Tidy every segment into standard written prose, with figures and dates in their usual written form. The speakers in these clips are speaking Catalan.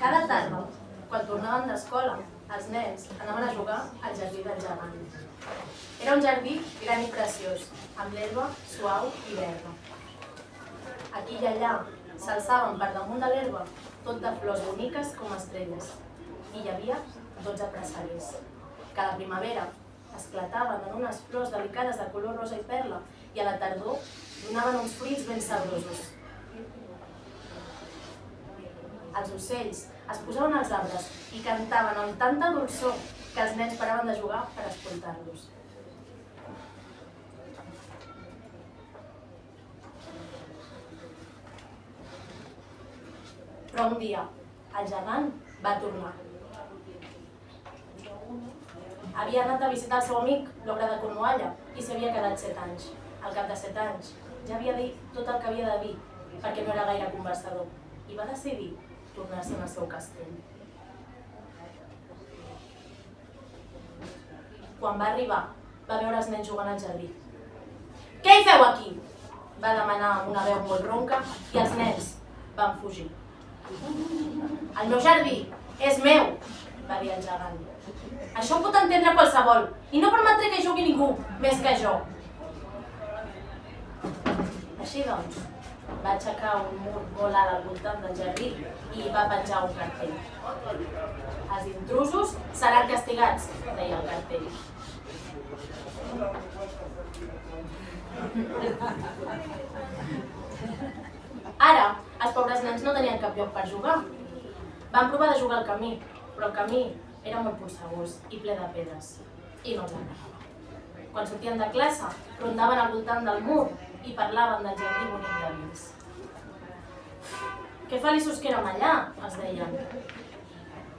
Cada tarda, quan tornaven d'escola, els nens anaven a jugar al jardí del gegant. Era un jardí gran i preciós, amb l'herba suau i verda. Aquí i allà s'alçaven per damunt de l'herba tot de flors boniques com estrelles. I hi havia 12 presseguers. Cada primavera esclataven en unes flors delicades de color rosa i perla i a la tardor donaven uns fruits ben sabrosos. Els ocells es posaven als arbres i cantaven amb tanta dolçor que els nens paraven de jugar per escoltar-los. Però un dia, el gegant va tornar. Havia anat a visitar el seu amic, l'ogre de Cornualla, i s'havia quedat 7 anys. Al cap de 7 anys ja havia dit tot el que havia de dir, perquè no era gaire conversador, i va decidir tornar-se'n al seu castell. Quan va arribar, va veure els nens jugant al jardí. «Què hi feu aquí?», va demanar amb una veu molt ronca, i els nens van fugir. «El meu jardí és meu», va dir el gegant. «Això ho pot entendre qualsevol, i no permetré que jugui ningú més que jo». Així doncs, va aixecar un mur molt alt al voltant del jardí i hi va penjar un cartell. «Els intrusos seran castigats», deia el cartell. Ara, els pobres nens no tenien cap lloc per jugar. Van provar de jugar al camí, però el camí era molt polsegós i ple de pedres, i no els agradava. Quan sortien de classe, rondaven al voltant del mur i parlaven del jardí bonic d'amics. «Que feliços que érem allà», els deien.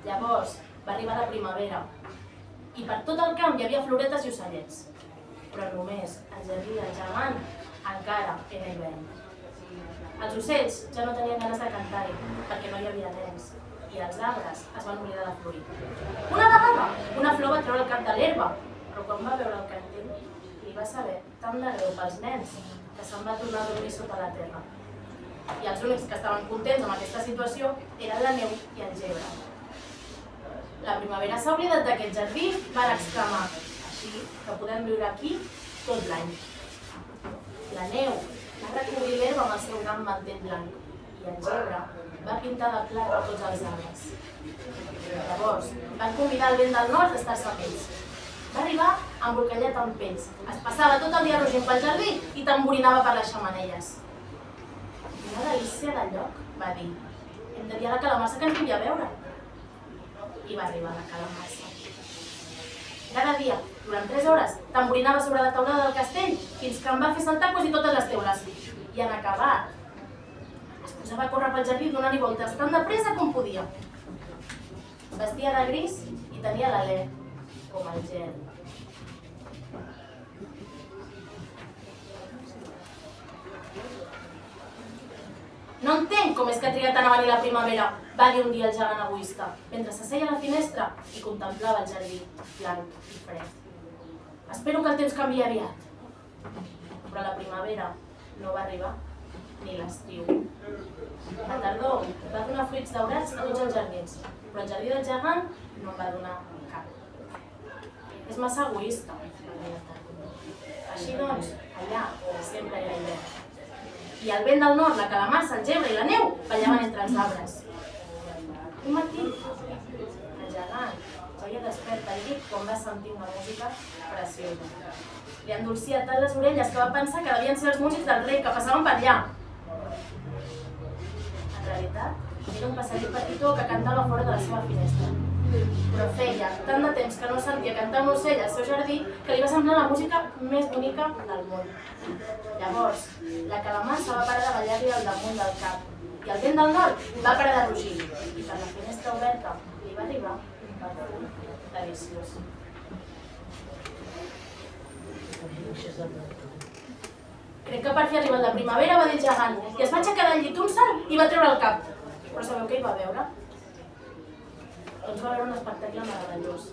Llavors va arribar la primavera i per tot el camp hi havia floretes i ocellets. Però només el jardí del gegant encara era hivern. Els ocells ja no tenien ganes de cantar-hi perquè no hi havia nens i els arbres es van oblidar de florir. Una vegada, una flor va treure el cap de l'herba, però quan va veure el cartell li va saber tant de greu pels nens que se'n va tornar a dormir sota la terra. I els únics que estaven contents amb aquesta situació eren la neu i el gebre. «La primavera s'ha oblidat d'aquest jardí», van exclamar, «així que podem viure aquí tot l'any». La neu va recobrir l'herba amb el seu gran mantell blanc i el gebre va pintar de plata tots els arbres. Llavors van convidar el vent del nord a estar-se amb ells. Va arribar embolcallat amb pells, es passava tot el dia rugint pel jardí i tamborinava per les xemeneies. «Quina delícia de lloc», va dir. «Hem de dir a la calamarsa que ens vingui a veure». I va arribar la calamarsa. Cada dia, durant 3 hores, tamborinava sobre la teulada del castell fins que em va fer saltar quasi totes les teules. I en acabat, es posava a córrer pel jardí donant-hi voltes tan de pressa com podia. Vestia de gris i tenia l'alè com el gel. «No entenc com és que ha trigat tant a venir la primavera», va dir un dia el gegant egoista, mentre s'asseia a la finestra i contemplava el jardí blanc i fred. «Espero que el temps canviï aviat». Però la primavera no va arribar, ni l'estiu. La tardor va donar fruits daurats a tots els jardins, però el jardí del gegant no en va donar cap. «És massa egoista», va dir la tardor. Així doncs, allà sempre era hivern. I el vent del nord, la calamarsa, el gebre i la neu ballaven entre els arbres. Un matí, el gegant feia despert al llit quan va sentir una música preciosa. Li endolcia tant les orelles que va pensar que devien ser els músics del rei que passaven per allà. En realitat, era un passarí petitó que cantava fora de la seva finestra. Però feia tant de temps que no sentia cantar un ocell al seu jardí que li va semblar la música més bonica del món. Llavors, la calamarsa va parar de ballar-li al damunt del cap i el vent del nord va parar de rugir i per la finestra oberta li va arribar un perfum deliciós. «Crec que per fi ha arribat la primavera», va dir el gegant, i es va aixecar del llit un salt i va treure el cap. Però sabeu què hi va veure? Doncs va veure un espectacle meravellós,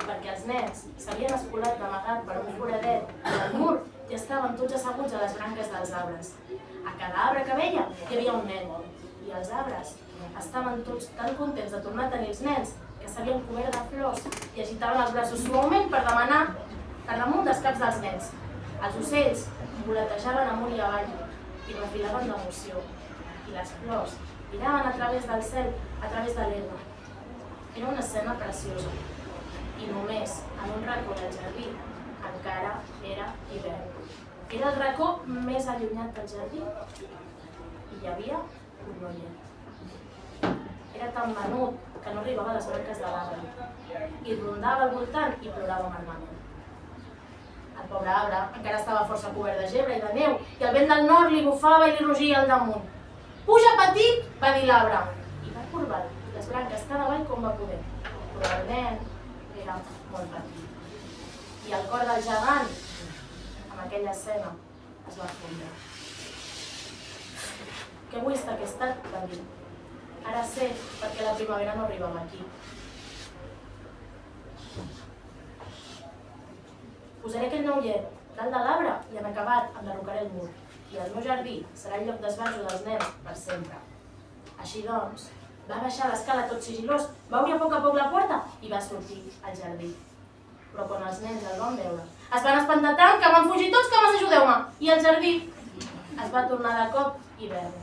perquè els nens s'havien escolat d'amagat per un foradet del mur i estaven tots asseguts a les branques dels arbres. A cada arbre que veia hi havia un nen, i els arbres Estaven tots tan contents de tornar a tenir els nens que s'havien cobert de flors i agitaven els braços suaument per demanar per damunt dels caps dels nens. Els ocells voletejaven amunt i avall i refilaven d'emoció. I les flors miraven a través del cel, a través de l'herba. Era una escena preciosa. I només en un racó del jardí encara era hivern. Era el racó més allunyat del jardí i hi havia un noiet. Era tan menut que no arribava a les branques de l'arbre i rondava al voltant i plorava amargament. El pobre arbre encara estava força cobert de gebre i de neu i el vent del nord li bufava i li rugia al damunt. «Puja, petit!» va dir l'arbre i va corbar les branques cada avall com va poder. Però el nen era molt petit. I el cor del gegant, amb aquella escena, es va fondre. «Que egoista que he estat», va dir. «Ara sé perquè la primavera no arribava aquí». Posaré aquell noiet dalt de l'arbre i en acabat enderrocaré el mur. I el meu jardí serà el lloc d'esbarjo dels nens per sempre. Així doncs, va baixar l'escala tot sigilós, va obrir a poc la porta i va sortir al jardí. Però quan els nens el van veure, es van espantar tant que van fugir tots com els ajudeu-me. I el jardí es va tornar de cop i verd.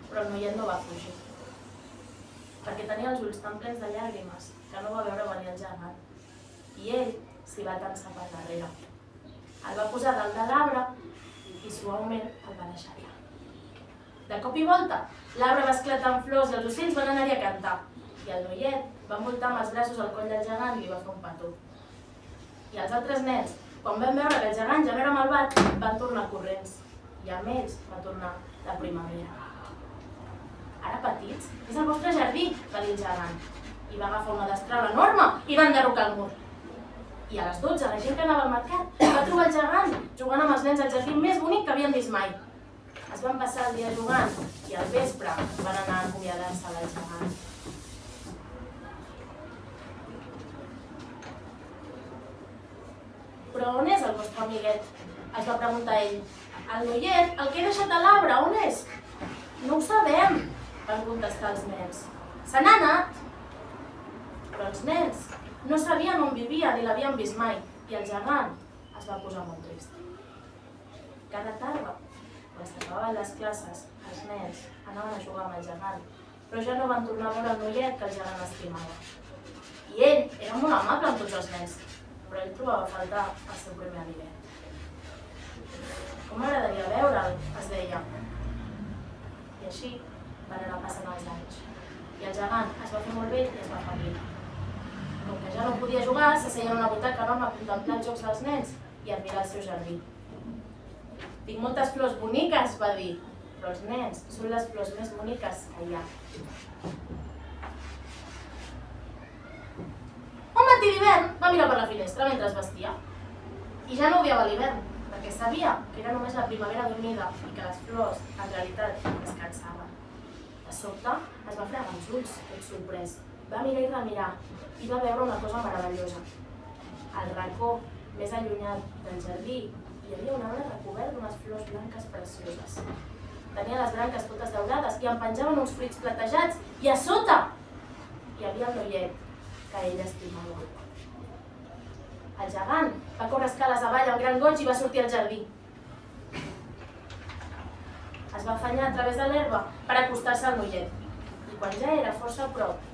Però el noiet no va fugir, perquè tenia els ulls tan plens de llàgrimes que no va veure venir el gegant. I ell s'hi va tensar per darrere. El va posar dalt de l'arbre i suaument el va deixar allà. De cop i volta, l'arbre va esclatar en flors i els ocells van anar-hi a cantar. I el noiet va envoltar amb els braços el coll del gegant i li va fer un petó. I els altres nens, quan van veure que el gegant ja no era malvat, van tornar corrents. I amb ells va tornar la primavera. «Ara, petits, és el vostre jardí», va dir el gegant. I va agafar una destral enorme i va enderrocar el mur. I a les 12, la gent que anava al mercat va trobar el gegant jugant amb els nens al jardí més bonic que havien vist mai. Es van passar el dia jugant i al vespre van anar a acomiadar-se del gegant. «Però on és el vostre amiguet?», es va preguntar ell. «El noiet, el que he deixat a l'arbre, on és?» «No ho sabem», van contestar els nens. «Se n'ha anat». Però els nens no sabien on vivia ni l'havien vist mai i el gegant es va posar molt trist. Cada tarda, quan s'acabaven les classes, els nens anaven a jugar amb el gegant, però ja no van tornar a veure el noiet que el gegant estimava. I ell era molt amable amb tots els nens, però ell trobava a faltar el seu primer amiguet. «Com m'agradaria veure'l», es deia. I així van anar passant els anys. I el gegant es va fer molt vell i es va afeblir. Com que ja no podia jugar, s'asseia en una butaca enorme a contemplar els jocs dels nens i admirar el seu jardí. «Tinc moltes flors boniques», va dir, «però els nens són les flors més boniques que hi ha». Un matí d'hivern va mirar per la finestra mentre es vestia. I ja no odiava l'hivern, perquè sabia que era només la primavera dormida i que les flors, en realitat, descansaven. De sobte, es va fregar els ulls, tot sorprès. Va mirar i remirar i va veure una cosa meravellosa. Al racó més allunyat del jardí hi havia un arbre recobert d'unes flors blanques precioses. Tenia les branques totes daurades i en penjaven uns fruits platejats i a sota hi havia el noiet que ell estimava. El gegant va córrer escales avall amb gran goig i va sortir al jardí. Es va afanyar a través de l'herba per acostar-se al noiet i quan ja era força a prop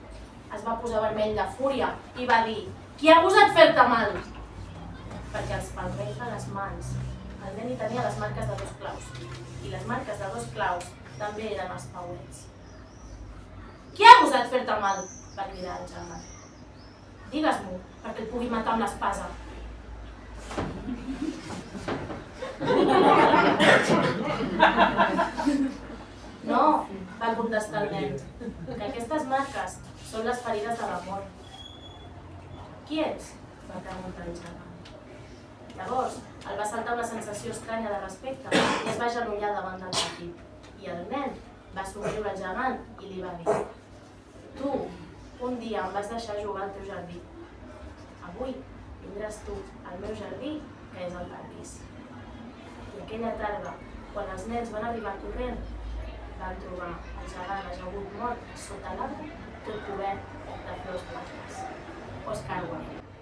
es va posar vermell de fúria i va dir: «Qui ha gosat fer-te mal?» Perquè els palmells de les mans, el nen hi tenia les marques de 2 claus i les marques de 2 claus també eren els pauets. «Qui ha gosat fer-te mal?», va cridar el gegant. «Digues-m'ho, perquè el pugui matar amb l'espasa». «No», va contestar el nen, «que aquestes marques són les ferides de l'amor». «Qui ets?», va preguntar el gegant. Llavors, el va saltar una sensació estranya de respecte i es va agenollar davant del petit. I el nen va somriure al gegant i li va dir: «Tu, un dia em vas deixar jugar al teu jardí. Avui vindràs tu al meu jardí, que és el paradís». I aquella tarda, quan els nens van arribar corrent, van trobar el gegant ajagut mort sota l'arbre, tot cobert de flors blanques. Oscar Wilde.